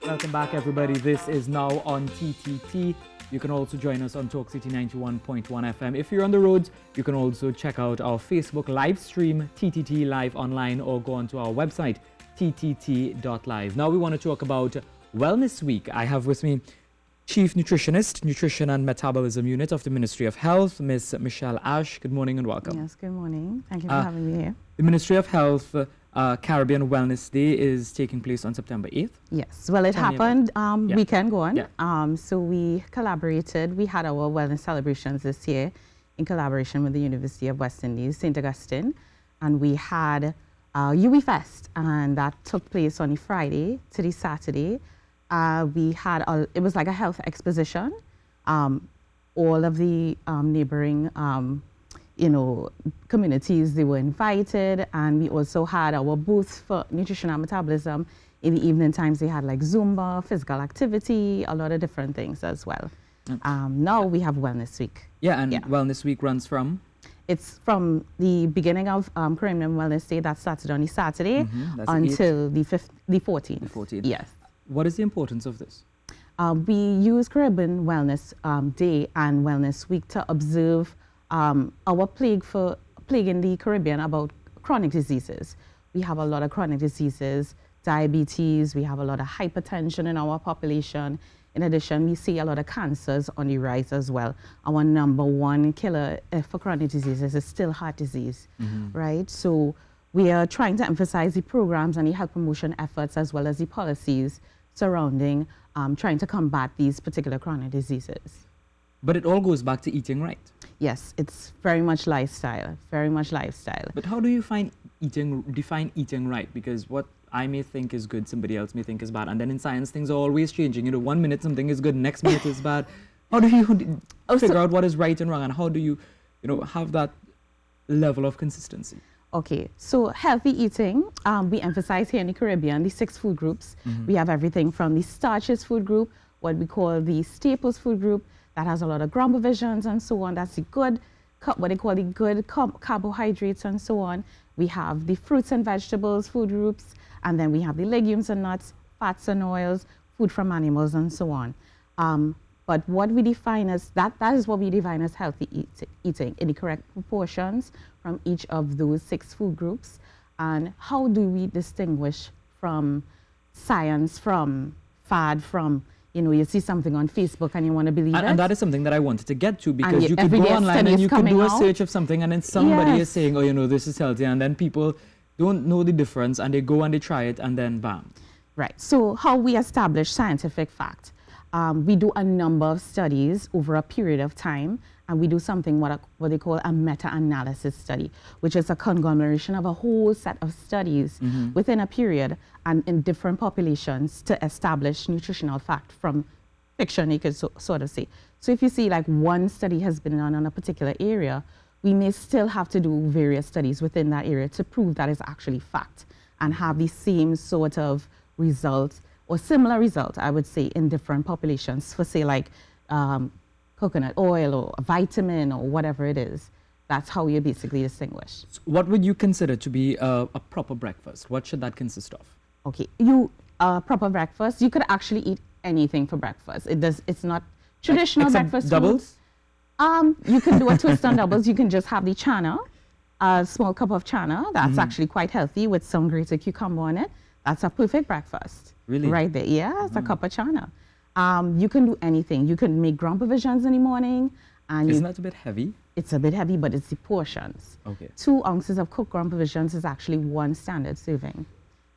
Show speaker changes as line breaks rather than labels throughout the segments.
Welcome back, everybody. This is now on TTT. You can also join us on Talk City 91.1 FM. If you're on the roads, you can also check out our Facebook live stream, TTT Live Online, or go onto our website, ttt.live. Now we want to talk about Wellness Week. I have with me Chief Nutritionist, Nutrition and Metabolism Unit of the Ministry of Health, Ms. Michelle Ash. Good morning and welcome.
Yes, good morning. Thank you for having me here.
The Ministry of Health Caribbean Wellness Day is taking place on September 8th.
Yes, well, it happened weekend gone.
Yeah.
So we collaborated. We had our wellness celebrations this year in collaboration with the University of West Indies, St. Augustine. And we had UWI Fest, and that took place on the Friday to the Saturday. We had, it was like a health exposition. All of the neighboring communities, they were invited, and we also had our booth for nutrition and metabolism. In the evening times, they had like Zumba, physical activity, a lot of different things as well. Now we have Wellness Week.
Yeah, and Wellness Week runs from?
It's from the beginning of Caribbean Wellness Day that started on the Saturday until the 14th.
The 14th.
Yes.
What is the importance of this?
We use Caribbean Wellness Day and Wellness Week to observe our plague in the Caribbean about chronic diseases. We have a lot of chronic diseases, diabetes, we have a lot of hypertension in our population. In addition, we see a lot of cancers on the rise as well. Our number one killer for chronic diseases is still heart disease, right? So we are trying to emphasize the programs and the health promotion efforts as well as the policies surrounding trying to combat these particular chronic diseases.
But it all goes back to eating right.
Yes, it's very much lifestyle, very much lifestyle.
But how do you define eating right? Because what I may think is good, somebody else may think is bad. And then in science, things are always changing. 1 minute something is good, next minute is bad. How do you figure out what is right and wrong? And how do you, have that level of consistency?
Okay, so healthy eating, we emphasize here in the Caribbean, the 6 food groups. We have everything from the starches food group, what we call the staples food group, that has a lot of ground provisions and so on. That's the good, what they call the good carbohydrates and so on. We have the fruits and vegetables food groups, and then we have the legumes and nuts, fats and oils, food from animals and so on. But what we define as, that is what we define as healthy eating in the correct proportions from each of those 6 food groups. And how do we distinguish from science, from fad, from you see something on Facebook and you want to believe it.
And that is something that I wanted to get to, because you could go online and you could do a search of something, and then somebody is saying, oh, this is healthy, and then people don't know the difference and they go and they try it and then bam.
Right. So how we establish scientific fact. We do a number of studies over a period of time, and we do something what they call a meta-analysis study, which is a conglomeration of a whole set of studies within a period and in different populations to establish nutritional fact from fiction, you could sort of say. So if you see like one study has been done on a particular area, we may still have to do various studies within that area to prove that it's actually fact and have the same sort of results or similar result, I would say, in different populations for, say, like coconut oil or a vitamin or whatever it is. That's how you basically distinguish.
So what would you consider to be a proper breakfast? What should that consist of?
Okay, proper breakfast, you could actually eat anything for breakfast. It's not traditional breakfast
doubles?
You can do a twist on doubles. You can just have the chana, a small cup of chana. That's actually quite healthy with some grated cucumber on it. That's a perfect breakfast.
Really?
Right there. Yeah, it's a cup of chana. You can do anything. You can make ground provisions in the morning. And
isn't that a bit heavy?
It's a bit heavy, but it's the portions.
Okay.
2 ounces of cooked ground provisions is actually 1 standard serving.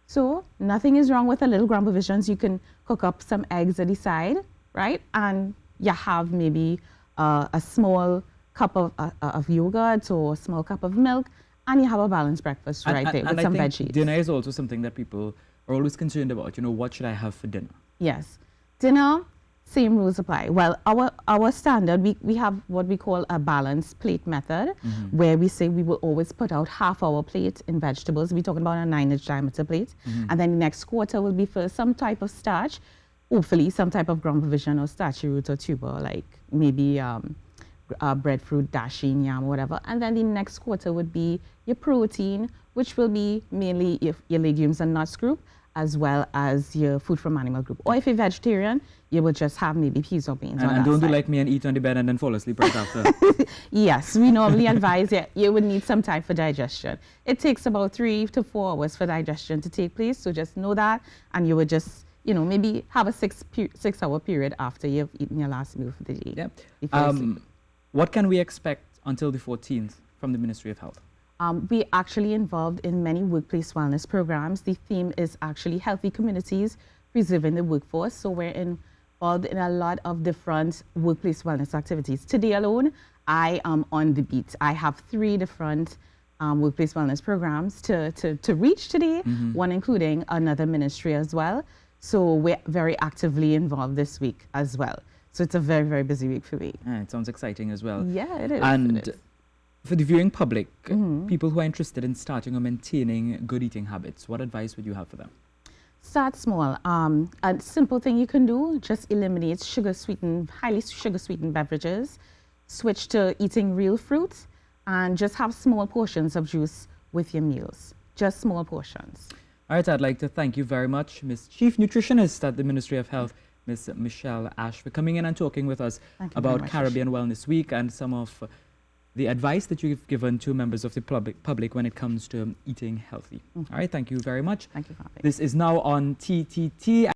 So nothing is wrong with a little ground provisions. You can cook up some eggs at the side, right? And you have maybe a small cup of yogurt or a small cup of milk, and you have a balanced breakfast right there with some veggies.
Dinner is also something that people are always concerned about. What should I have for dinner?
Yes. Dinner, same rules apply. Well, our standard, we have what we call a balanced plate method, where we say we will always put out half our plate in vegetables. We're talking about a 9-inch diameter plate. And then the next quarter will be for some type of starch, hopefully some type of ground provision or starchy root or tuber, like maybe breadfruit, dasheen, yam, whatever. And then the next quarter would be your protein, which will be mainly your legumes and nuts group, as well as your food from animal group. Or if you're vegetarian, you would just have maybe peas or beans.
And don't do like me and eat on the bed and then fall asleep right after.
Yes, we normally advise you would need some time for digestion. It takes about 3 to 4 hours for digestion to take place, so just know that, and you would just, you know, maybe have a 6-hour period after you've eaten your last meal for the day.
Yeah. What can we expect until the 14th from the Ministry of Health?
We're actually involved in many workplace wellness programs. The theme is actually healthy communities, preserving the workforce. So we're involved in a lot of different workplace wellness activities. Today alone, I am on the beat. I have 3 different workplace wellness programs to reach today, one including another ministry as well. So we're very actively involved this week as well. So it's a very, very busy week for me.
It sounds exciting as well.
Yeah, it is.
And for the viewing public, people who are interested in starting or maintaining good eating habits, what advice would you have for them?
Start small. A simple thing you can do, just eliminate highly sugar-sweetened beverages, switch to eating real fruit, and just have small portions of juice with your meals. Just small portions.
All right, I'd like to thank you very much, Ms. Chief Nutritionist at the Ministry of Health, Ms. Michelle Ash, for coming in and talking with us about Caribbean Wellness Week and some of the advice that you've given to members of the public when it comes to eating healthy. All right, thank you very much.
Thank you for having me.
This is now on TTT.